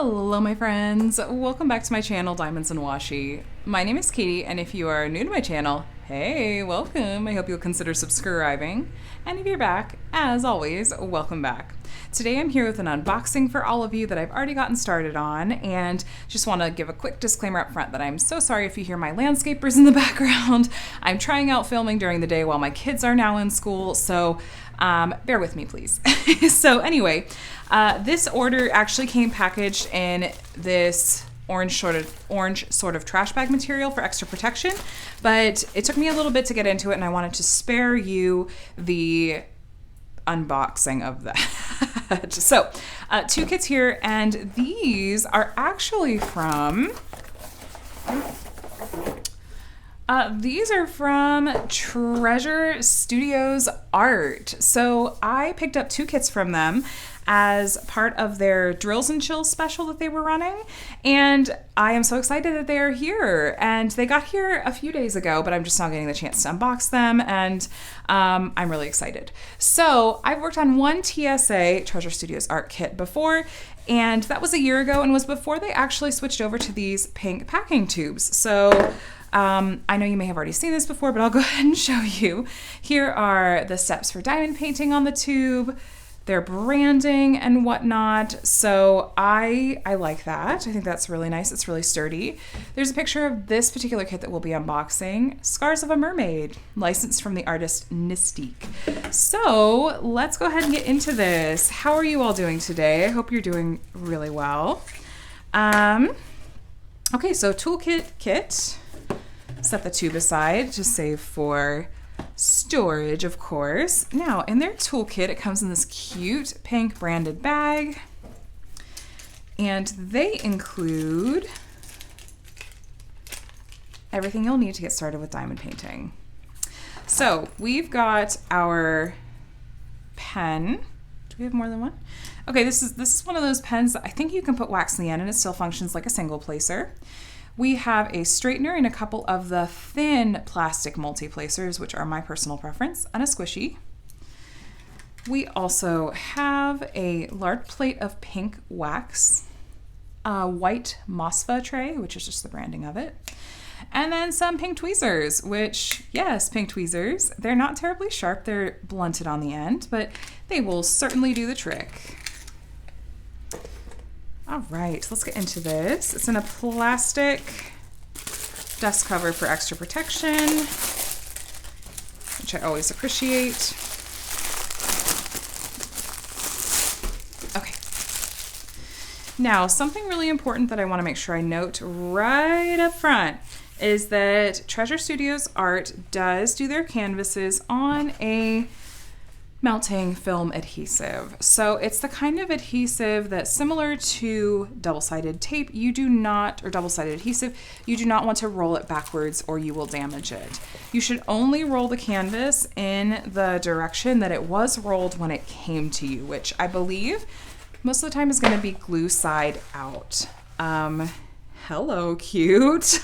Hello my friends, welcome back to my channel Diamonds and Washi. My name is Katie, and if you are new to my channel, hey, welcome. I hope you'll consider subscribing. And if you're back, as always, welcome back. Today I'm here with an unboxing for all of you that I've already gotten started on, and just want to give a quick disclaimer up front that I'm so sorry if you hear my landscapers in the background. I'm trying out filming during the day while my kids are now in school, so bear with me please. So anyway, this order actually came packaged in this orange sort of trash bag material for extra protection, but it took me a little bit to get into it, and I wanted to spare you the unboxing of that. So, two kits here, and these are actually from Treasure Studios Art. So I picked up two kits from them as part of their Drills and Chills special that they were running, and I am so excited that they are here. And they got here a few days ago, but I'm just now getting the chance to unbox them, and I'm really excited. So I've worked on one TSA Treasure Studios Art kit before, and that was a year ago, and was before they actually switched over to these pink packing tubes. So I know you may have already seen this before, but I'll go ahead and show you. Here are the steps for diamond painting on the tube, their branding and whatnot. So I like that. I think that's really nice. It's really sturdy. There's a picture of this particular kit that we'll be unboxing. Scars of a Mermaid, licensed from the artist Mystique. So let's go ahead and get into this. How are you all doing today? I hope you're doing really well. Okay, so toolkit kit. Set the tube aside to save for storage, of course. Now, in their toolkit, it comes in this cute pink branded bag, and they include everything you'll need to get started with diamond painting. So we've got our pen. Do we have more than one? Okay, this is one of those pens that I think you can put wax in the end and it still functions like a single placer. We have a straightener and a couple of the thin plastic multi-placers, which are my personal preference, and a squishy. We also have a large plate of pink wax, a white Mosfa tray, which is just the branding of it, and then some pink tweezers, which, yes, pink tweezers. They're not terribly sharp, they're blunted on the end, but they will certainly do the trick. All right, let's get into this. It's in a plastic dust cover for extra protection, which I always appreciate. Okay. Now, something really important that I want to make sure I note right up front is that Treasure Studios Art does do their canvases on a melting film adhesive. So it's the kind of adhesive that's similar to double-sided tape. You do not, or double-sided adhesive, you do not want to roll it backwards or you will damage it. You should only roll the canvas in the direction that it was rolled when it came to you, which I believe most of the time is going to be glue side out. Hello, cute.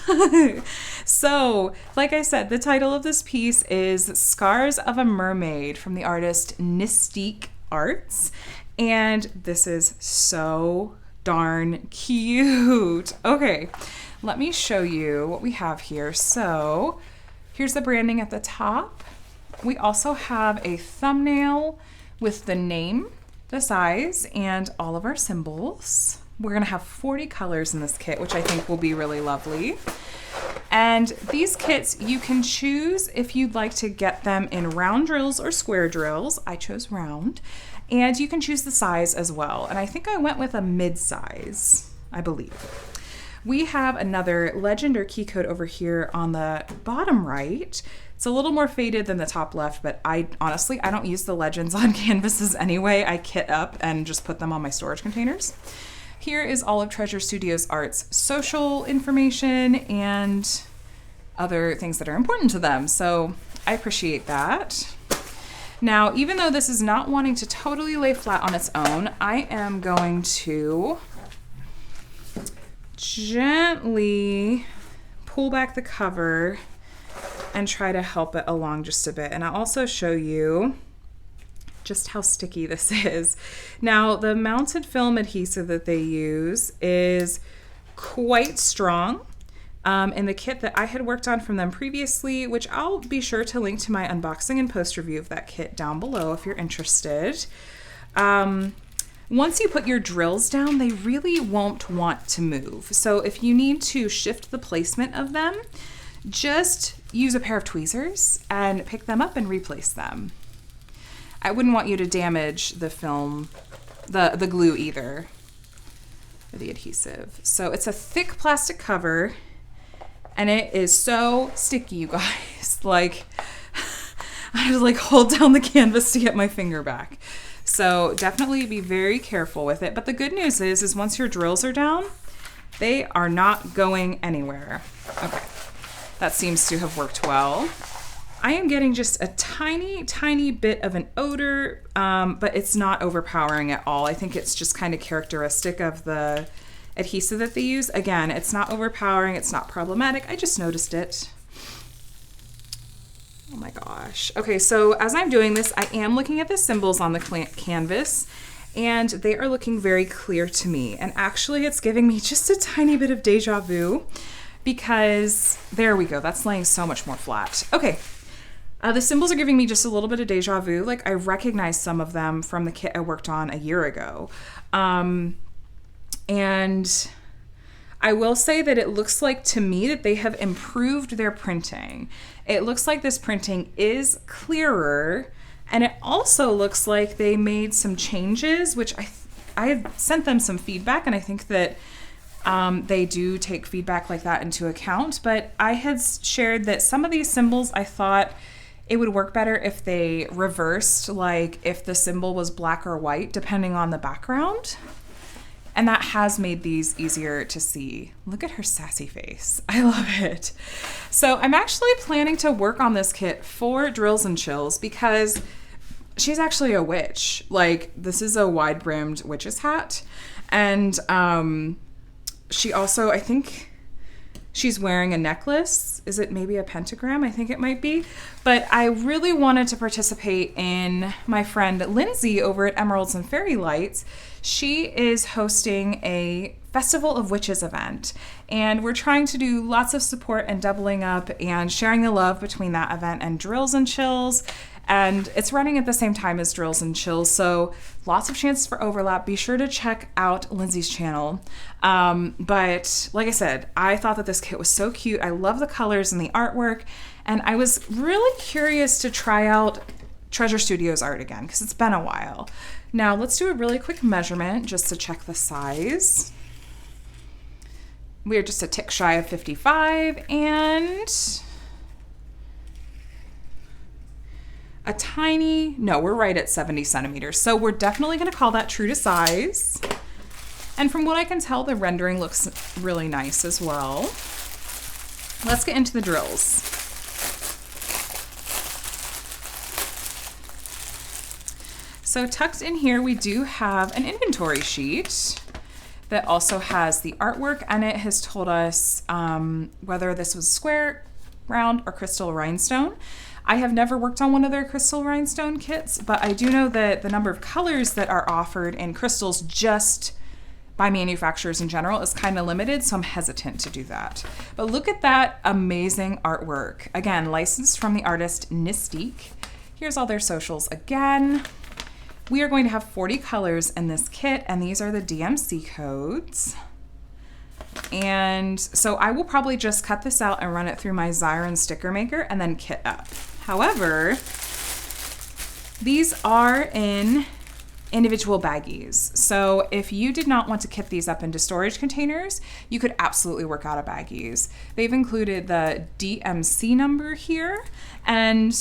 So, like I said, the title of this piece is Scars of a Mermaid from the artist Mystique Arts. And this is so darn cute. Okay, let me show you what we have here. So, here's the branding at the top. We also have a thumbnail with the name, the size, and all of our symbols. We're gonna have 40 colors in this kit, which I think will be really lovely. And these kits, you can choose if you'd like to get them in round drills or square drills. I chose round. And you can choose the size as well. And I think I went with a mid-size, I believe. We have another legend or key code over here on the bottom right. It's a little more faded than the top left, but honestly, I don't use the legends on canvases anyway. I kit up and just put them on my storage containers. Here is all of Treasure Studios Art's social information and other things that are important to them. So I appreciate that. Now, even though this is not wanting to totally lay flat on its own, I am going to gently pull back the cover and try to help it along just a bit. And I'll also show you just how sticky this is. Now, the mounted film adhesive that they use is quite strong. In the kit that I had worked on from them previously, which I'll be sure to link to my unboxing and post review of that kit down below if you're interested. Once you put your drills down, they really won't want to move. So if you need to shift the placement of them, just use a pair of tweezers and pick them up and replace them. I wouldn't want you to damage the film, the glue either, or the adhesive. So it's a thick plastic cover, and it is so sticky, you guys. Like, I had to like hold down the canvas to get my finger back. So definitely be very careful with it. But the good news is once your drills are down, they are not going anywhere. Okay, that seems to have worked well. I am getting just a tiny, tiny bit of an odor, but it's not overpowering at all. I think it's just kind of characteristic of the adhesive that they use. Again, it's not overpowering, it's not problematic. I just noticed it. Oh my gosh. Okay, so as I'm doing this, I am looking at the symbols on the canvas, and they are looking very clear to me. And actually, it's giving me just a tiny bit of deja vu, because there we go. That's laying so much more flat. Okay. The symbols are giving me just a little bit of deja vu. Like, I recognize some of them from the kit I worked on a year ago. And I will say that it looks like to me that they have improved their printing. It looks like this printing is clearer, and it also looks like they made some changes, which I sent them some feedback, and I think that they do take feedback like that into account. But I had shared that some of these symbols, I thought it would work better if they reversed, like if the symbol was black or white, depending on the background. And that has made these easier to see. Look at her sassy face. I love it. So I'm actually planning to work on this kit for Drills and Chills because she's actually a witch. Like, this is a wide-brimmed witch's hat. And she also, I think she's wearing a necklace. Is it maybe a pentagram? I think it might be. But I really wanted to participate in my friend Lindsay over at Emeralds and Fairy Lights. She is hosting a Festival of Witches event, and we're trying to do lots of support and doubling up and sharing the love between that event and Drills and Chills. And it's running at the same time as Drills and Chills, so lots of chances for overlap. Be sure to check out Lindsay's channel. But like I said, I thought that this kit was so cute. I love the colors and the artwork, and I was really curious to try out Treasure Studios art again because it's been a while. Now let's do a really quick measurement just to check the size. We are just a tick shy of 55 and a tiny, no, we're right at 70 centimeters. So we're definitely gonna call that true to size. And from what I can tell, the rendering looks really nice as well. Let's get into the drills. So tucked in here, we do have an inventory sheet that also has the artwork, and it has told us whether this was square, round, or crystal rhinestone. I have never worked on one of their crystal rhinestone kits, but I do know that the number of colors that are offered in crystals just by manufacturers in general is kind of limited, so I'm hesitant to do that. But look at that amazing artwork. Again, licensed from the artist Nistique. Here's all their socials again. We are going to have 40 colors in this kit, and these are the DMC codes. And so I will probably just cut this out and run it through my Xyron sticker maker and then kit up. However, these are in individual baggies. So if you did not want to kit these up into storage containers, you could absolutely work out of baggies. They've included the DMC number here, and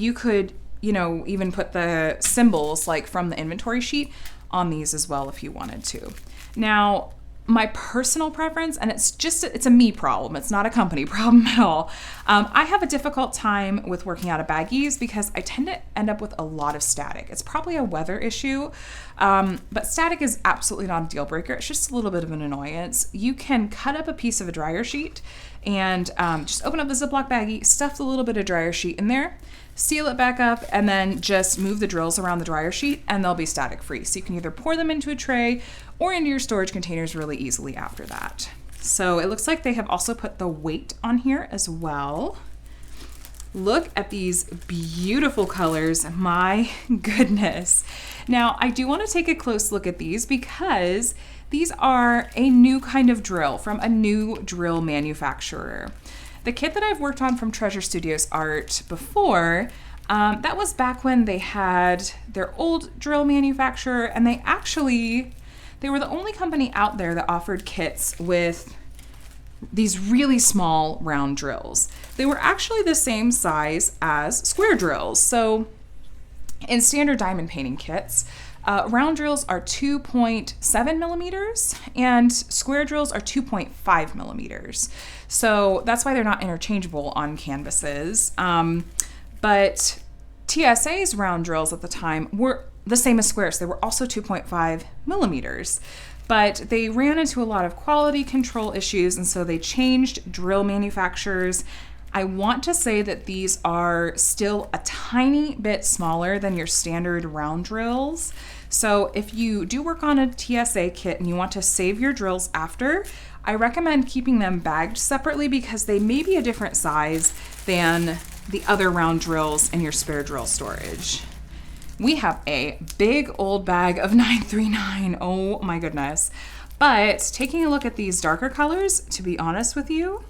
you could, you know, even put the symbols like from the inventory sheet on these as well if you wanted to. Now, my personal preference, and it's a me problem, it's not a company problem at all. I have a difficult time with working out of baggies because I tend to end up with a lot of static. It's probably a weather issue, but static is absolutely not a deal breaker. It's just a little bit of an annoyance. You can cut up a piece of a dryer sheet and just open up the Ziploc baggie, stuff a little bit of dryer sheet in there, seal it back up, and then just move the drills around the dryer sheet and they'll be static free. So you can either pour them into a tray or into your storage containers really easily after that. So it looks like they have also put the weight on here as well. Look at these beautiful colors. My goodness. Now, I do want to take a close look at these because these are a new kind of drill from a new drill manufacturer. The kit that I've worked on from Treasure Studios Art before, that was back when they had their old drill manufacturer, and they were the only company out there that offered kits with these really small round drills. They were actually the same size as square drills. So in standard diamond painting kits, round drills are 2.7 millimeters and square drills are 2.5 millimeters. So that's why they're not interchangeable on canvases. But TSA's round drills at the time were the same as squares. They were also 2.5 millimeters. But they ran into a lot of quality control issues, and so they changed drill manufacturers. I want to say that these are still a tiny bit smaller than your standard round drills. So if you do work on a TSA kit and you want to save your drills after, I recommend keeping them bagged separately because they may be a different size than the other round drills in your spare drill storage. We have a big old bag of 939. Oh my goodness. But taking a look at these darker colors, to be honest with you,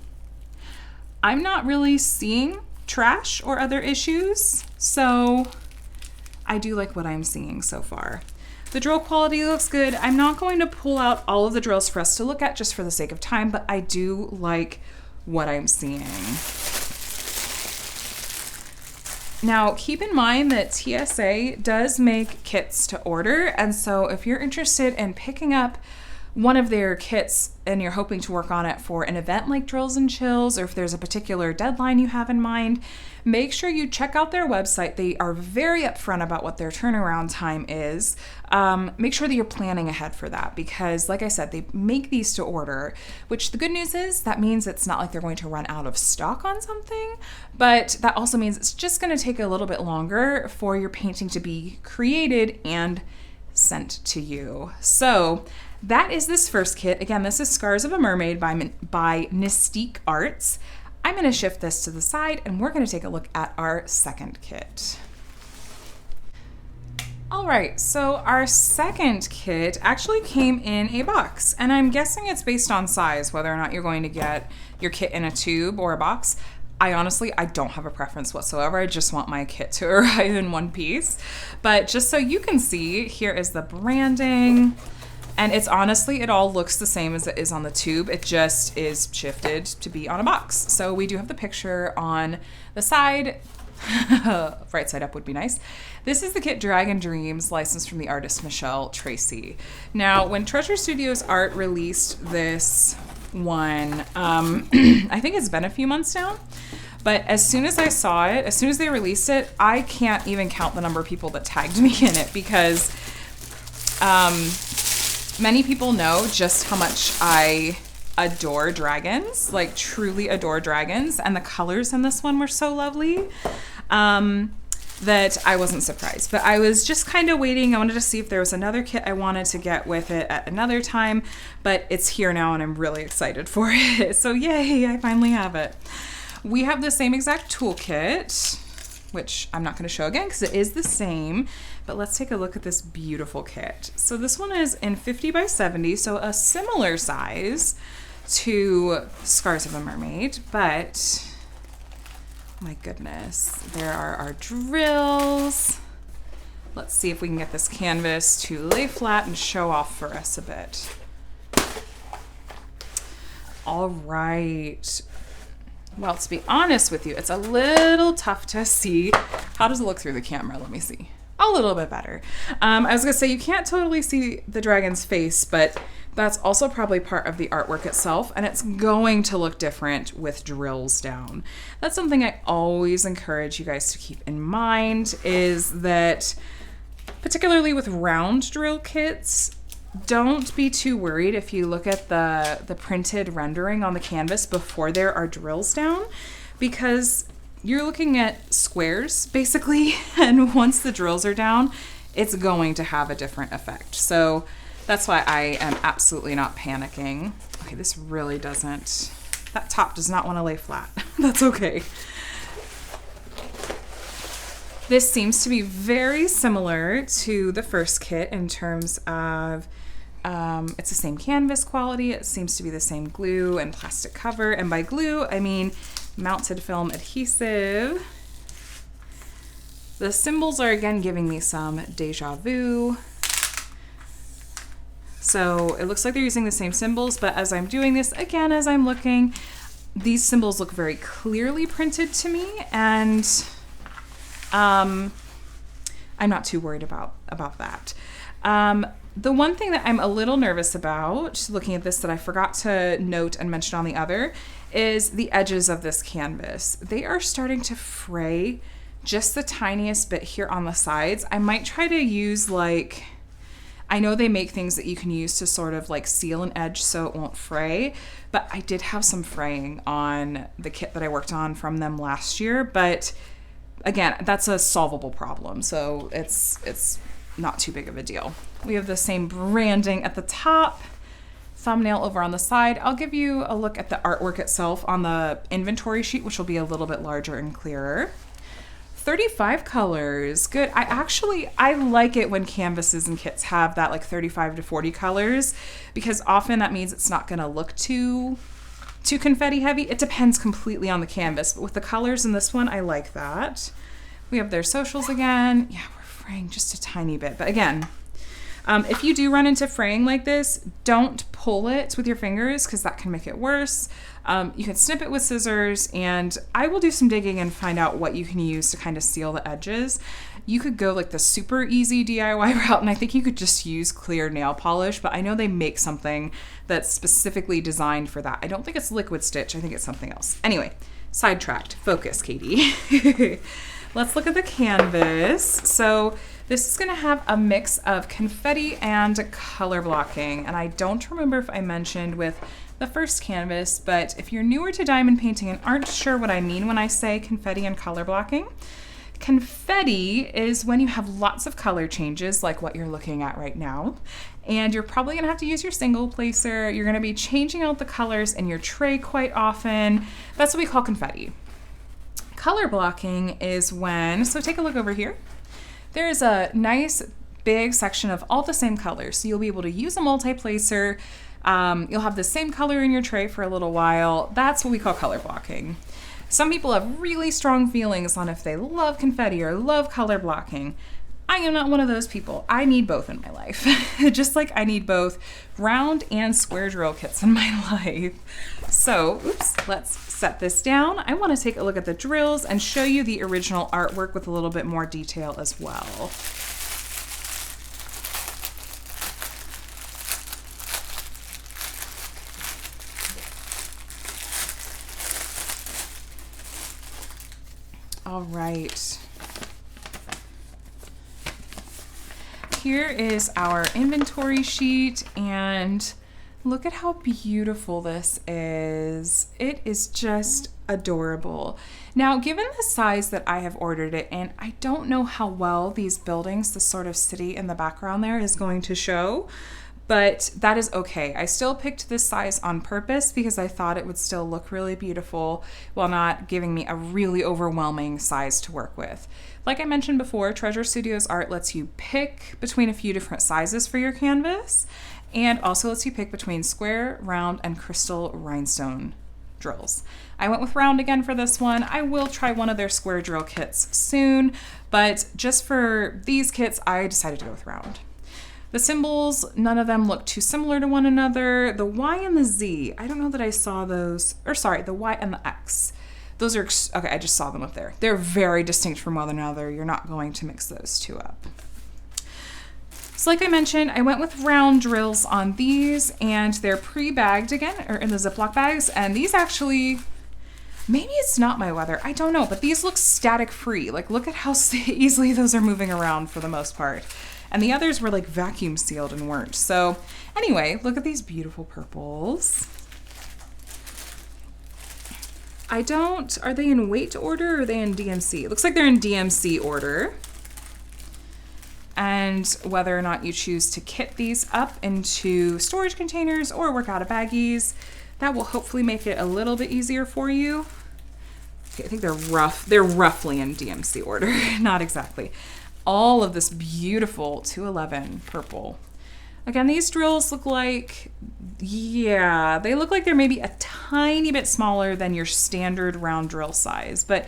I'm not really seeing trash or other issues. So I do like what I'm seeing so far. The drill quality looks good. I'm not going to pull out all of the drills for us to look at just for the sake of time, but I do like what I'm seeing. Now, keep in mind that TSA does make kits to order, and so if you're interested in picking up one of their kits and you're hoping to work on it for an event like Drills and Chills, or if there's a particular deadline you have in mind, make sure you check out their website. They are very upfront about what their turnaround time is. Make sure that you're planning ahead for that because, like I said, they make these to order, which the good news is that means it's not like they're going to run out of stock on something, but that also means it's just going to take a little bit longer for your painting to be created and sent to you. So that is this first kit. Again, this is Scars of a Mermaid by Mystique Arts. I'm going to shift this to the side and we're going to take a look at our second kit. All right, so our second kit actually came in a box, and I'm guessing it's based on size, whether or not you're going to get your kit in a tube or a box. I don't have a preference whatsoever. I just want my kit to arrive in one piece. But just so you can see, here is the branding. And it's honestly, it all looks the same as it is on the tube. It just is shifted to be on a box. So we do have the picture on the side. Right side up would be nice. This is the kit Dragon Dreams, licensed from the artist Michelle Tracy. Now, when Treasure Studios Art released this one, I think it's been a few months now, but as soon as I saw it, as soon as they released it, I can't even count the number of people that tagged me in it because many people know just how much I adore dragons, like truly adore dragons, and the colors in this one were so lovely that I wasn't surprised. But I was just kind of waiting. I wanted to see if there was another kit I wanted to get with it at another time, but it's here now and I'm really excited for it. So yay, I finally have it. We have the same exact toolkit, which I'm not going to show again because it is the same, but let's take a look at this beautiful kit. So this one is in 50 by 70, so a similar size to Scars of a Mermaid, but my goodness, there are our drills. Let's see if we can get this canvas to lay flat and show off for us a bit. All right. Well, to be honest with you, it's a little tough to see. How does it look through the camera? Let me see. A little bit better. I was gonna say you can't totally see the dragon's face, but that's also probably part of the artwork itself, and it's going to look different with drills down. That's something I always encourage you guys to keep in mind, is that particularly with round drill kits, don't be too worried if you look at the printed rendering on the canvas before there are drills down, because you're looking at squares basically, and once the drills are down, it's going to have a different effect. So that's why I am absolutely not panicking. Okay, this really doesn't, that top does not want to lay flat. That's okay. This seems to be very similar to the first kit in terms of it's the same canvas quality. It seems to be the same glue and plastic cover. And by glue, I mean mounted film adhesive. The symbols are again giving me some deja vu. So it looks like they're using the same symbols, but as I'm doing this, again, as I'm looking, these symbols look very clearly printed to me, and I'm not too worried about that. The one thing that I'm a little nervous about looking at this that I forgot to note and mention on the other is the edges of this canvas. They are starting to fray just the tiniest bit here on the sides. I might try to use, like, I know they make things that you can use to sort of like seal an edge so it won't fray, but I did have some fraying on the kit that I worked on from them last year. But again, that's a solvable problem, so it's not too big of a deal. We have the same branding at the top, thumbnail over on the side. I'll give you a look at the artwork itself on the inventory sheet, which will be a little bit larger and clearer. 35 colors, good. I like it when canvases and kits have that like 35 to 40 colors, because often that means it's not gonna look too confetti heavy. It depends completely on the canvas, but with the colors in this one, I like that. We have their socials again. Yeah, we're fraying just a tiny bit, but again, if you do run into fraying like this, don't pull it with your fingers because that can make it worse. You can snip it with scissors, and I will do some digging and find out what you can use to kind of seal the edges. You could go like the super easy DIY route, and I think you could just use clear nail polish, but I know they make something that's specifically designed for that. I don't think it's liquid stitch. I think it's something else. Anyway, sidetracked. Focus, Katie. Let's look at the canvas. So this is going to have a mix of confetti and color blocking, and I don't remember if I mentioned with the first canvas, but if you're newer to diamond painting and aren't sure what I mean when I say confetti and color blocking, confetti is when you have lots of color changes like what you're looking at right now, and you're probably gonna have to use your single placer. You're gonna be changing out the colors in your tray quite often. That's what we call confetti. Color blocking is when, so take a look over here. There is a nice big section of all the same colors, so you'll be able to use a multi-placer. You'll have the same color in your tray for a little while. That's what we call color blocking. Some people have really strong feelings on if they love confetti or love color blocking. I am not one of those people. I need both in my life. Just like I need both round and square drill kits in my life. So, let's set this down. I want to take a look at the drills and show you the original artwork with a little bit more detail as well. All right. Here is our inventory sheet, and look at how beautiful this is. It is just adorable. Now, given the size that I have ordered it in, I don't know how well these buildings, the sort of city in the background there, is going to show, but that is okay. I still picked this size on purpose because I thought it would still look really beautiful while not giving me a really overwhelming size to work with. Like I mentioned before, Treasure Studios Art lets you pick between a few different sizes for your canvas, and also lets you pick between square, round, and crystal rhinestone drills. I went with round again for this one. I will try one of their square drill kits soon, but just for these kits, I decided to go with round. The symbols, none of them look too similar to one another. The Y and the Z, I don't know that I saw those, or sorry, the Y and the X. Those are, okay, I just saw them up there. They're very distinct from one another. You're not going to mix those two up. So like I mentioned, I went with round drills on these, and they're pre-bagged again, or in the Ziploc bags, and these actually, maybe it's not my weather, I don't know, but these look static free. Like, look at how easily those are moving around for the most part. and the others were like vacuum sealed and weren't. So anyway, look at these beautiful purples. Are they in weight order or are they in DMC? It looks like they're in DMC order. And whether or not you choose to kit these up into storage containers or work out of baggies, that will hopefully make it a little bit easier for you. Okay, I think they're roughly in DMC order, not exactly. All of this beautiful 211 purple. Again, these drills look like, yeah, they look like they're maybe a tiny bit smaller than your standard round drill size, but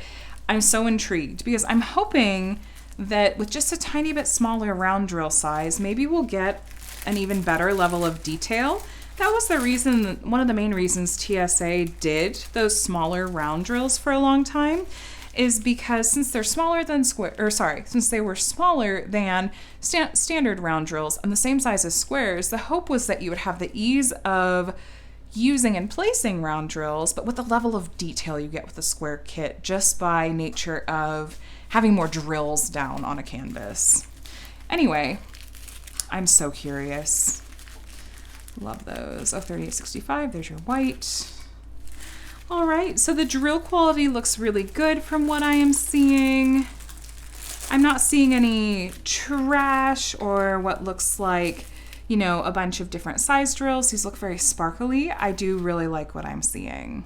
I'm so intrigued because I'm hoping that with just a tiny bit smaller round drill size, maybe we'll get an even better level of detail. That was the reason, one of the main reasons TSA did those smaller round drills for a long time, is because since they're smaller than since they were smaller than standard round drills and the same size as squares, the hope was that you would have the ease of using and placing round drills, but with the level of detail you get with the square kit just by nature of having more drills down on a canvas. Anyway, I'm so curious. Love those. Oh, 3865, there's your white. All right, so the drill quality looks really good from what I am seeing. I'm not seeing any trash or what looks like, you know, a bunch of different size drills. These look very sparkly. I do really like what I'm seeing.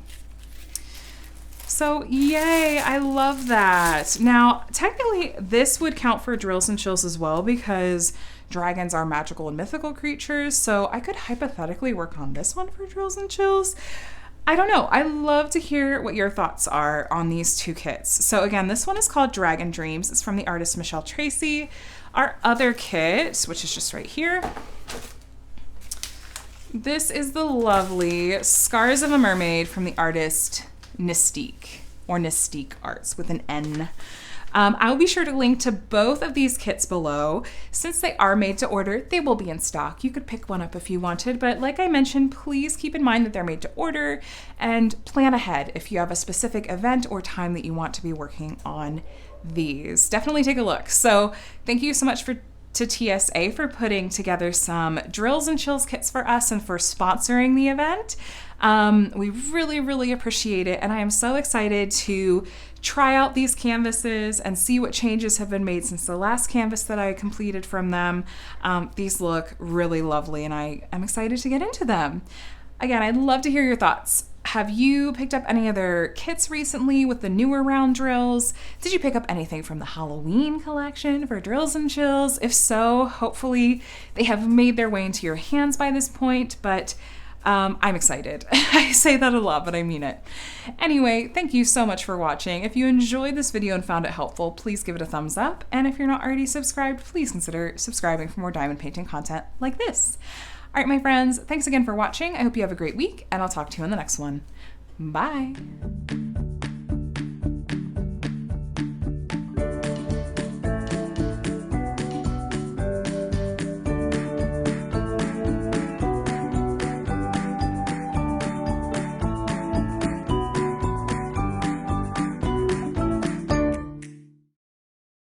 So yay, I love that. Now, technically this would count for drills and chills as well because dragons are magical and mythical creatures. So I could hypothetically work on this one for drills and chills. I don't know. I love to hear what your thoughts are on these two kits. So again, this one is called Dragon Dreams. It's from the artist Michelle Tracy. Our other kit, which is just right here, this is the lovely Scars of a Mermaid from the artist Nistique, or Nistique Arts with an N. I'll be sure to link to both of these kits below. Since they are made to order, they will be in stock. You could pick one up if you wanted, but like I mentioned, please keep in mind that they're made to order and plan ahead if you have a specific event or time that you want to be working on these. Definitely take a look. So thank you so much to TSA for putting together some drills and chills kits for us and for sponsoring the event. We really, really appreciate it. And I am so excited to try out these canvases and see what changes have been made since the last canvas that I completed from them. These look really lovely and I am excited to get into them. Again, I'd love to hear your thoughts. Have you picked up any other kits recently with the newer round drills? Did you pick up anything from the Halloween collection for drills and chills? If so, hopefully they have made their way into your hands by this point, but I'm excited. I say that a lot, but I mean it. Anyway, thank you so much for watching. If you enjoyed this video and found it helpful, please give it a thumbs up. And if you're not already subscribed, please consider subscribing for more diamond painting content like this. All right, my friends, thanks again for watching. I hope you have a great week, and I'll talk to you in the next one. Bye.